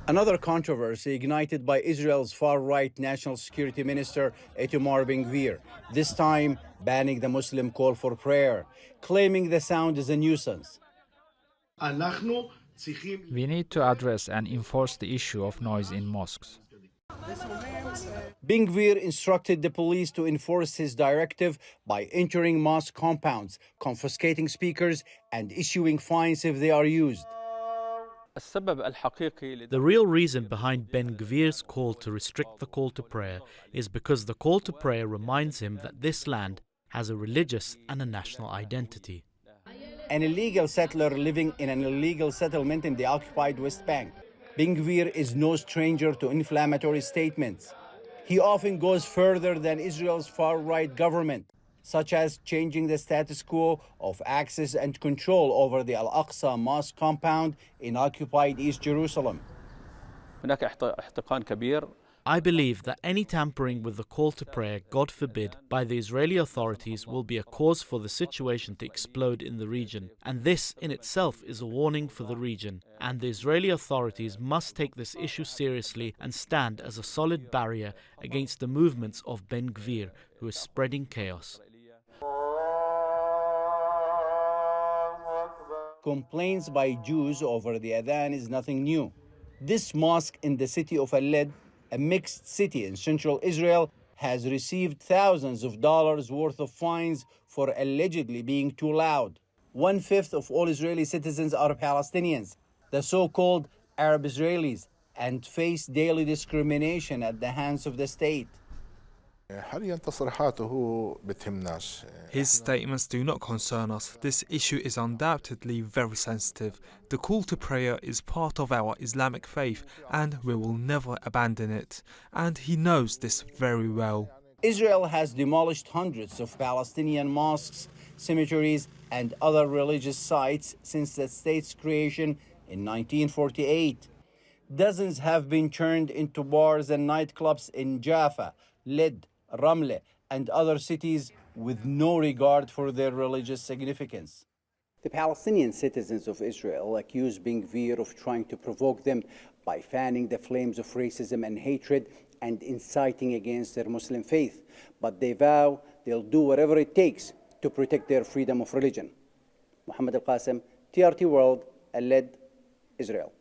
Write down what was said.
Another controversy ignited by Israel's far-right national security minister Itamar Gvir, this time banning the Muslim call for prayer, claiming the sound is a nuisance. We need to address and enforce the issue of noise in mosques. Gvir instructed the police to enforce his directive by entering mosque compounds, confiscating speakers, and issuing fines if they are used. The real reason behind Ben Gvir's call to restrict the call to prayer is because the call to prayer reminds him that this land has a religious and a national identity. An illegal settler living in an illegal settlement in the occupied West Bank, Gvir is no stranger to inflammatory statements. He often goes further than Israel's far-right government, such as changing the status quo of access and control over the Al-Aqsa mosque compound in occupied East Jerusalem. I believe that any tampering with the call to prayer, God forbid, by the Israeli authorities will be a cause for the situation to explode in the region. And this in itself is a warning for the region. And the Israeli authorities must take this issue seriously and stand as a solid barrier against the movements of Ben Gvir, who is spreading chaos. Complaints by Jews over the adhan is nothing new. This mosque in the city of Al-Led, a mixed city in central Israel, has received thousands of dollars worth of fines for allegedly being too loud. 1/5 of all Israeli citizens are Palestinians, the so-called Arab Israelis, and face daily discrimination at the hands of the state. His statements do not concern us. This issue is undoubtedly very sensitive. The call to prayer is part of our Islamic faith and we will never abandon it. And he knows this very well. Israel has demolished hundreds of Palestinian mosques, cemeteries, and other religious sites since the state's creation in 1948. Dozens have been turned into bars and nightclubs in Jaffa, Led, Ramle, and other cities with no regard for their religious significance. The Palestinian citizens of Israel accuse Gvir of trying to provoke them by fanning the flames of racism and hatred and inciting against their Muslim faith. But they vow they'll do whatever it takes to protect their freedom of religion. Mohammad Al-Kassim, TRT World, Al-Led, Israel.